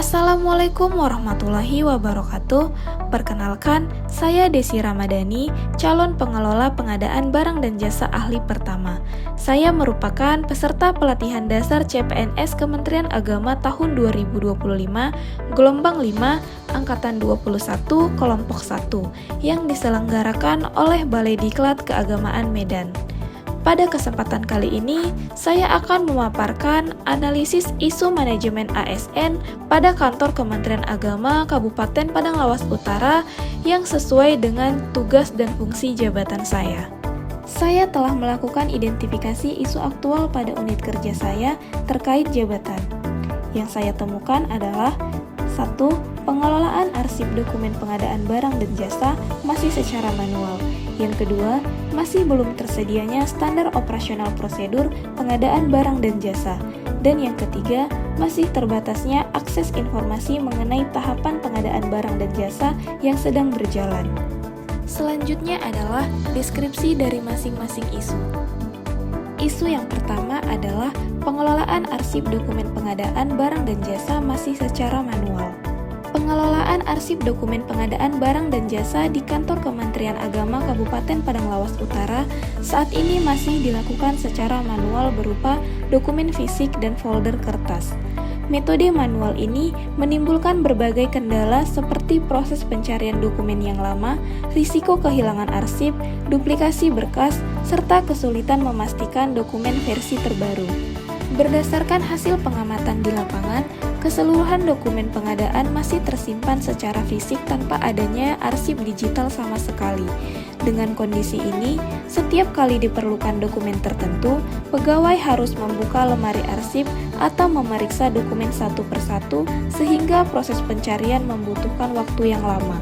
Assalamualaikum warahmatullahi wabarakatuh. Perkenalkan, saya Desi Ramadhani, calon pengelola pengadaan barang dan jasa ahli pertama. Saya merupakan peserta pelatihan dasar CPNS Kementerian Agama tahun 2025, gelombang 5, angkatan 21, kelompok 1, yang diselenggarakan oleh Balai Diklat Keagamaan Medan. Pada kesempatan kali ini, saya akan memaparkan analisis isu manajemen ASN pada kantor Kementerian Agama Kabupaten Padang Lawas Utara yang sesuai dengan tugas dan fungsi jabatan saya. Saya telah melakukan identifikasi isu aktual pada unit kerja saya terkait jabatan. Yang saya temukan adalah 1. Pengelolaan arsip dokumen pengadaan barang dan jasa masih secara manual. Yang kedua, masih belum tersedianya standar operasional prosedur pengadaan barang dan jasa. Dan yang ketiga, masih terbatasnya akses informasi mengenai tahapan pengadaan barang dan jasa yang sedang berjalan. Selanjutnya adalah deskripsi dari masing-masing isu. Isu yang pertama adalah pengelolaan arsip dokumen pengadaan barang dan jasa masih secara manual. Pengelolaan arsip dokumen pengadaan barang dan jasa di kantor Kementerian Agama Kabupaten Padang Lawas Utara saat ini masih dilakukan secara manual berupa dokumen fisik dan folder kertas. Metode manual ini menimbulkan berbagai kendala seperti proses pencarian dokumen yang lama, risiko kehilangan arsip, duplikasi berkas, serta kesulitan memastikan dokumen versi terbaru. Berdasarkan hasil pengamatan di lapangan, keseluruhan dokumen pengadaan masih tersimpan secara fisik tanpa adanya arsip digital sama sekali. Dengan kondisi ini, setiap kali diperlukan dokumen tertentu, pegawai harus membuka lemari arsip atau memeriksa dokumen satu persatu sehingga proses pencarian membutuhkan waktu yang lama.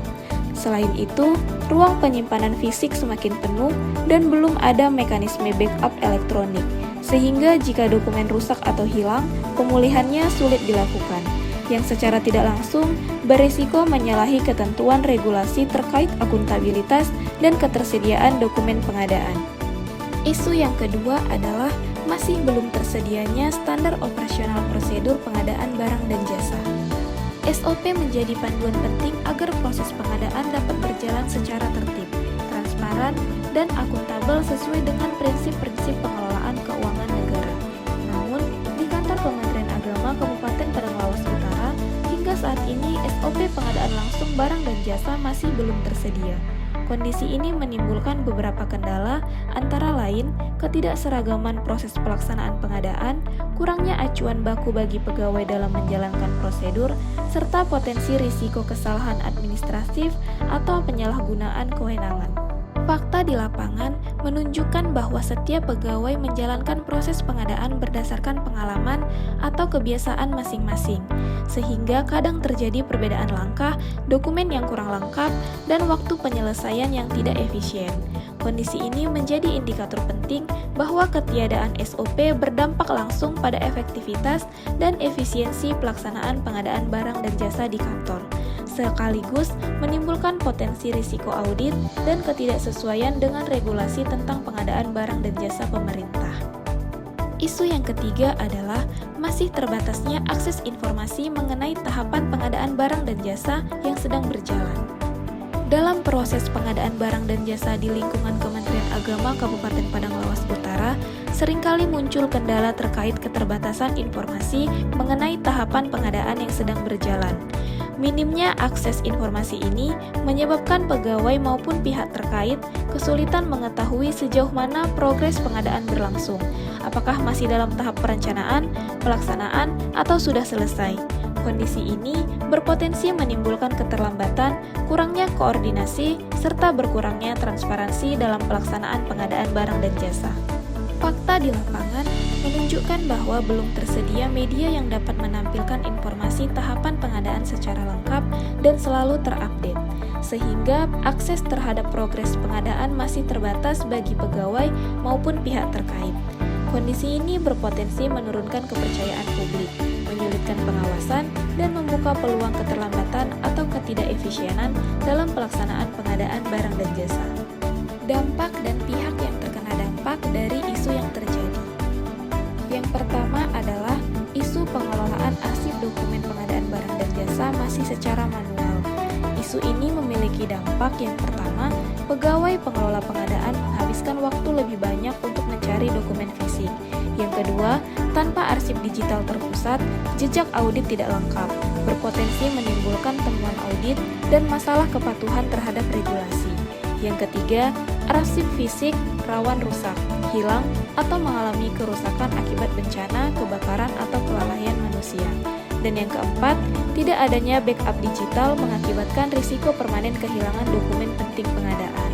Selain itu, ruang penyimpanan fisik semakin penuh dan belum ada mekanisme backup elektronik, sehingga jika dokumen rusak atau hilang, pemulihannya sulit dilakukan, yang secara tidak langsung berisiko menyalahi ketentuan regulasi terkait akuntabilitas dan ketersediaan dokumen pengadaan. Isu yang kedua adalah masih belum tersedianya standar operasional prosedur pengadaan barang dan jasa. SOP menjadi panduan penting agar proses pengadaan dapat berjalan secara tertib, transparan, dan akuntabel sesuai dengan prinsip-prinsip pengelolaan keuangan negara. Namun, di kantor Kementerian Agama Kabupaten Padang Lawas Utara, hingga saat ini SOP pengadaan langsung barang dan jasa masih belum tersedia. Kondisi ini menimbulkan beberapa kendala, antara lain ketidakseragaman proses pelaksanaan pengadaan, kurangnya acuan baku bagi pegawai dalam menjalankan prosedur, serta potensi risiko kesalahan administratif atau penyalahgunaan kewenangan. Fakta di lapangan menunjukkan bahwa setiap pegawai menjalankan proses pengadaan berdasarkan pengalaman atau kebiasaan masing-masing, sehingga kadang terjadi perbedaan langkah, dokumen yang kurang lengkap, dan waktu penyelesaian yang tidak efisien. Kondisi ini menjadi indikator penting bahwa ketiadaan SOP berdampak langsung pada efektivitas dan efisiensi pelaksanaan pengadaan barang dan jasa di kantor, sekaligus menimbulkan potensi risiko audit dan ketidaksesuaian dengan regulasi tentang pengadaan barang dan jasa pemerintah. Isu yang ketiga adalah masih terbatasnya akses informasi mengenai tahapan pengadaan barang dan jasa yang sedang berjalan. Dalam proses pengadaan barang dan jasa di lingkungan Kementerian Agama Kabupaten Padang Lawas Utara, seringkali muncul kendala terkait keterbatasan informasi mengenai tahapan pengadaan yang sedang berjalan. Minimnya akses informasi ini menyebabkan pegawai maupun pihak terkait kesulitan mengetahui sejauh mana progres pengadaan berlangsung, apakah masih dalam tahap perencanaan, pelaksanaan, atau sudah selesai. Kondisi ini berpotensi menimbulkan keterlambatan, kurangnya koordinasi, serta berkurangnya transparansi dalam pelaksanaan pengadaan barang dan jasa. Fakta di lapangan menunjukkan bahwa belum tersedia media yang dapat menampilkan informasi tahapan pengadaan secara lengkap dan selalu terupdate, sehingga akses terhadap progres pengadaan masih terbatas bagi pegawai maupun pihak terkait. Kondisi ini berpotensi menurunkan kepercayaan publik, menyulitkan pengawasan, dan membuka peluang keterlambatan atau ketidakefisienan dalam pelaksanaan pengadaan barang dan jasa. Dampak dan pihak yang terkena dampak dari isu yang terjadi. Yang pertama adalah isu pengelolaan arsip dokumen pengadaan barang dan jasa jasa masih secara manual. Isu ini memiliki dampak yang pertama, pegawai pengelola pengadaan menghabiskan waktu lebih banyak untuk mencari dokumen fisik. Yang kedua, tanpa arsip digital terpusat, jejak audit tidak lengkap, berpotensi menimbulkan temuan audit dan masalah kepatuhan terhadap regulasi. Yang ketiga, arsip fisik rawan rusak, hilang, atau mengalami kerusakan akibat bencana, kebakaran, atau kelalaian manusia. Dan yang keempat, tidak adanya backup digital mengakibatkan risiko permanen kehilangan dokumen penting pengadaan.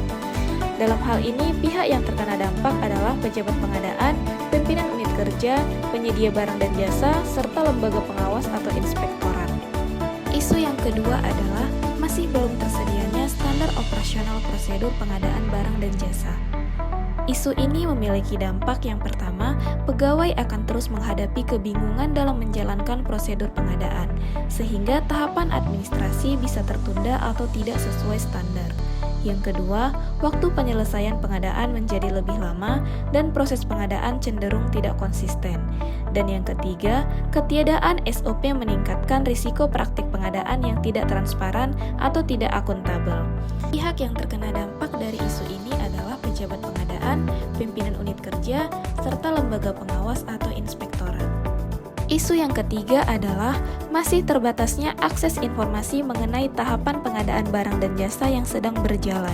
Dalam hal ini, pihak yang terkena dampak adalah pejabat pengadaan, pimpinan unit kerja, penyedia barang dan jasa, serta lembaga pengawas atau inspektorat. Isu yang kedua adalah masih belum tersedianya standar operasional prosedur pengadaan barang dan jasa. Isu ini memiliki dampak yang pertama, pegawai akan terus menghadapi kebingungan dalam menjalankan prosedur pengadaan, sehingga tahapan administrasi bisa tertunda atau tidak sesuai standar. Yang kedua, waktu penyelesaian pengadaan menjadi lebih lama dan proses pengadaan cenderung tidak konsisten. Dan yang ketiga, ketiadaan SOP meningkatkan risiko praktik pengadaan yang tidak transparan atau tidak akuntabel. Pihak yang terkena dampak dari isu ini adalah pejabat pengadaan, pimpinan unit kerja, serta lembaga pengawas atau inspektorat. Isu yang ketiga adalah masih terbatasnya akses informasi mengenai tahapan pengadaan barang dan jasa yang sedang berjalan.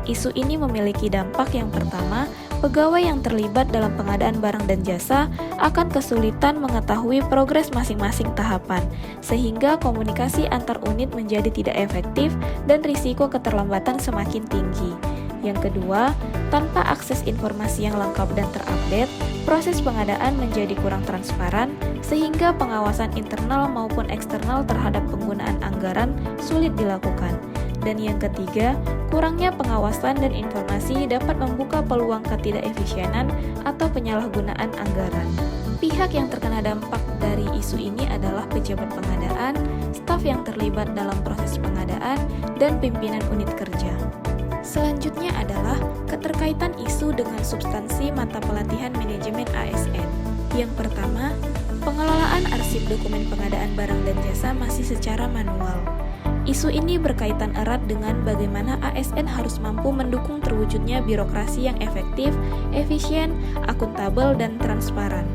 Isu ini memiliki dampak yang pertama, pegawai yang terlibat dalam pengadaan barang dan jasa akan kesulitan mengetahui progres masing-masing tahapan, sehingga komunikasi antar unit menjadi tidak efektif dan risiko keterlambatan semakin tinggi. Yang kedua, tanpa akses informasi yang lengkap dan terupdate, proses pengadaan menjadi kurang transparan, sehingga pengawasan internal maupun eksternal terhadap penggunaan anggaran sulit dilakukan. Dan yang ketiga, kurangnya pengawasan dan informasi dapat membuka peluang ketidakefisienan atau penyalahgunaan anggaran. Pihak yang terkena dampak dari isu ini adalah pejabat pengadaan, staf yang terlibat dalam proses pengadaan, dan pimpinan unit kerja. Selanjutnya adalah keterkaitan isu dengan substansi mata pelatihan manajemen ASN. Yang pertama, pengelolaan arsip dokumen pengadaan barang dan jasa masih secara manual. Isu ini berkaitan erat dengan bagaimana ASN harus mampu mendukung terwujudnya birokrasi yang efektif, efisien, akuntabel, dan transparan.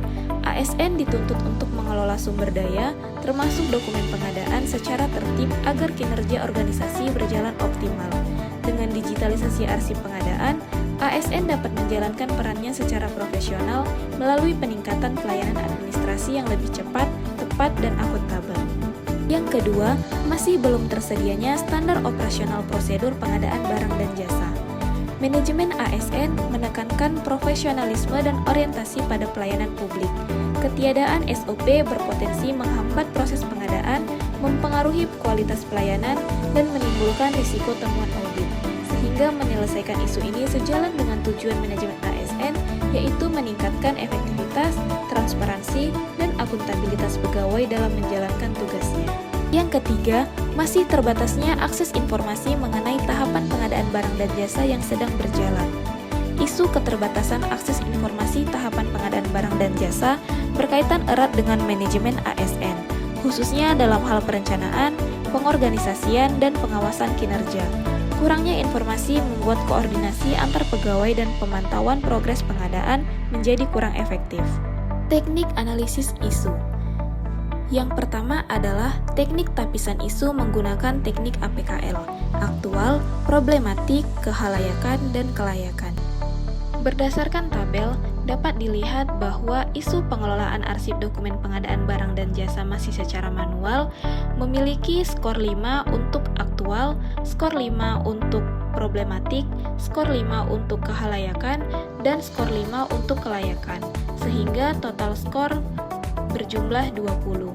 ASN dituntut untuk mengelola sumber daya, termasuk dokumen pengadaan secara tertib agar kinerja organisasi berjalan optimal. Dengan digitalisasi arsip pengadaan, ASN dapat menjalankan perannya secara profesional melalui peningkatan pelayanan administrasi yang lebih cepat, tepat, dan akuntabel. Yang kedua, masih belum tersedianya standar operasional prosedur pengadaan barang dan jasa. Manajemen ASN menekankan profesionalisme dan orientasi pada pelayanan publik. Ketiadaan SOP berpotensi menghambat proses pengadaan, mempengaruhi kualitas pelayanan, dan menimbulkan risiko temuan audit. Sehingga menyelesaikan isu ini sejalan dengan tujuan manajemen ASN, yaitu meningkatkan efektivitas, transparansi, dan akuntabilitas pegawai dalam menjalankan tugasnya. Yang ketiga, masih terbatasnya akses informasi mengenai tahapan pengadaan barang dan jasa yang sedang berjalan. Isu keterbatasan akses informasi tahapan pengadaan barang dan jasa berkaitan erat dengan manajemen ASN, khususnya dalam hal perencanaan, pengorganisasian, dan pengawasan kinerja. Kurangnya informasi membuat koordinasi antar pegawai dan pemantauan progres pengadaan menjadi kurang efektif. Teknik analisis isu. Yang pertama adalah teknik tapisan isu menggunakan teknik APKL, aktual, problematik, kehalayakan, dan kelayakan. Berdasarkan tabel, dapat dilihat bahwa isu pengelolaan arsip dokumen pengadaan barang dan jasa masih secara manual memiliki skor 5 untuk aktual, skor 5 untuk problematik, skor 5 untuk kehalayakan, dan skor 5 untuk kelayakan, sehingga total skor berjumlah 20.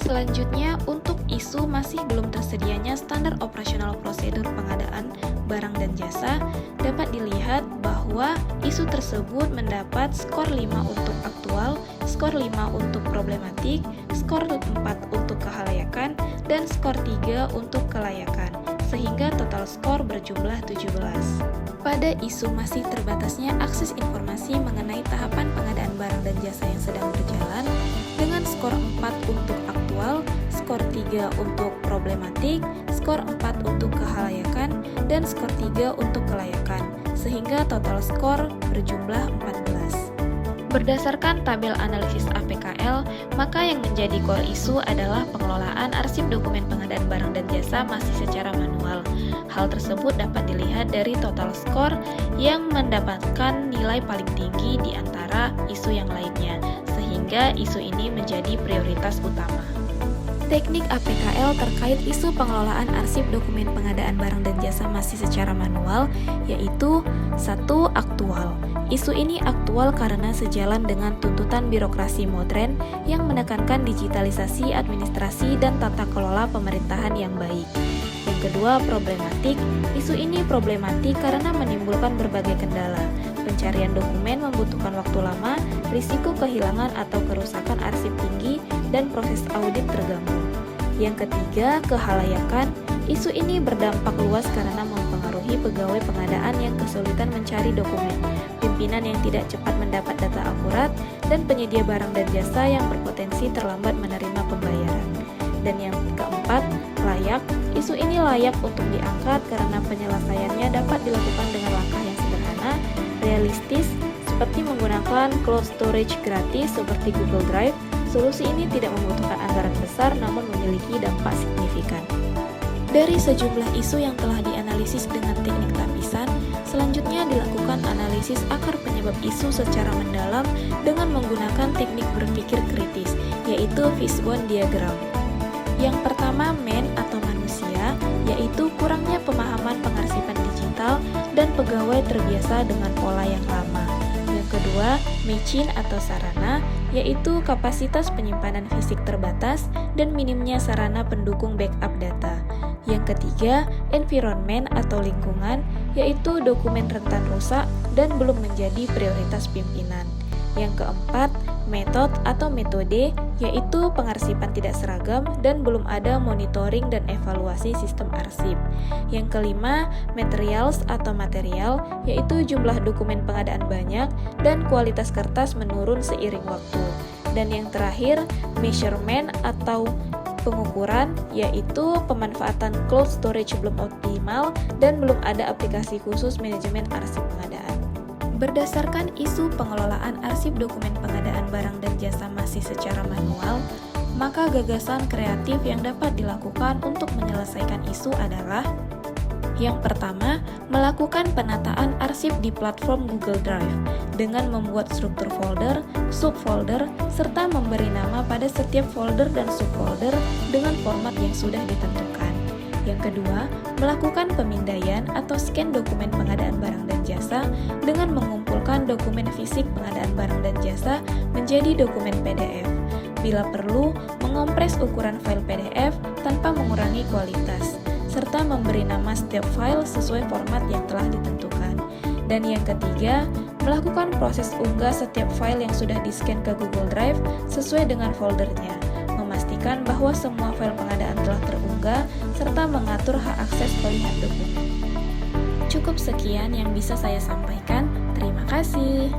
Selanjutnya, untuk isu masih belum tersedianya standar operasional prosedur pengadaan barang dan jasa, dapat dilihat bahwa isu tersebut mendapat skor 5 untuk aktual, skor 5 untuk problematik, skor 4 untuk kehalayakan, dan skor 3 untuk kelayakan, sehingga total skor berjumlah 17. Pada isu masih terbatasnya akses informasi mengenai tahapan pengadaan barang dan jasa yang sedang berjalan, dengan skor 4 untuk aktual, skor 3 untuk problematik, skor 4 untuk kehalayakan, dan skor 3 untuk kelayakan, sehingga total skor berjumlah 14. Berdasarkan tabel analisis APKL, maka yang menjadi core isu adalah pengelolaan arsip dokumen pengadaan barang dan jasa masih secara manual. Hal tersebut dapat dilihat dari total skor yang mendapatkan nilai paling tinggi di antara isu yang lainnya, sehingga isu ini menjadi prioritas utama. Teknik APKL terkait isu pengelolaan arsip dokumen pengadaan barang dan jasa masih secara manual, yaitu 1. Aktual. Isu ini aktual karena sejalan dengan tuntutan birokrasi modern yang menekankan digitalisasi administrasi dan tata kelola pemerintahan yang baik. Yang kedua, problematik. Isu ini problematik karena menimbulkan berbagai kendala. Pencarian dokumen membutuhkan waktu lama, risiko kehilangan atau kerusakan arsip tinggi, dan proses audit terganggu. Yang ketiga, kehalayakan. Isu ini berdampak luas karena mempengaruhi pegawai pengadaan yang kesulitan mencari dokumen, pimpinan yang tidak cepat mendapat data akurat, dan penyedia barang dan jasa yang berpotensi terlambat menerima pembayaran. Dan yang keempat, layak. Isu ini layak untuk diangkat karena penyelesaiannya dapat dilakukan dengan langkah yang sederhana, realistis, seperti menggunakan cloud storage gratis seperti Google Drive. Solusi ini tidak membutuhkan anggaran besar namun memiliki dampak signifikan. Dari sejumlah isu yang telah dianalisis dengan teknik tapisan, selanjutnya dilakukan analisis akar penyebab isu secara mendalam dengan menggunakan teknik berpikir kritis, yaitu fishbone diagram. Yang pertama, man atau manusia, yaitu kurangnya pemahaman pengarsipan digital dan pegawai terbiasa dengan pola yang lama. Yang kedua, machine atau sarana, yaitu kapasitas penyimpanan fisik terbatas dan minimnya sarana pendukung backup data. Yang ketiga, environment atau lingkungan, yaitu dokumen rentan rusak dan belum menjadi prioritas pimpinan. Yang keempat, method atau metode, yaitu pengarsipan tidak seragam dan belum ada monitoring dan evaluasi sistem arsip. Yang kelima, materials atau material, yaitu jumlah dokumen pengadaan banyak dan kualitas kertas menurun seiring waktu. Dan yang terakhir, measurement atau pengukuran, yaitu pemanfaatan cloud storage belum optimal dan belum ada aplikasi khusus manajemen arsip pengadaan. Berdasarkan isu pengelolaan arsip dokumen pengadaan barang dan jasa masih secara manual, maka gagasan kreatif yang dapat dilakukan untuk menyelesaikan isu adalah: yang pertama, melakukan penataan arsip di platform Google Drive dengan membuat struktur folder, subfolder, serta memberi nama pada setiap folder dan subfolder dengan format yang sudah ditentukan. Yang kedua, melakukan pemindaian atau scan dokumen pengadaan barang dan jasa dengan mengumpulkan dokumen fisik pengadaan barang dan jasa menjadi dokumen PDF. Bila perlu, mengompres ukuran file PDF tanpa mengurangi kualitas, serta memberi nama setiap file sesuai format yang telah ditentukan. Dan yang ketiga, melakukan proses unggah setiap file yang sudah di-scan ke Google Drive sesuai dengan foldernya, memastikan bahwa semua file pengadaan telah terunggah, serta mengatur hak akses pelihat dokumen. Cukup sekian yang bisa saya sampaikan. Terima kasih.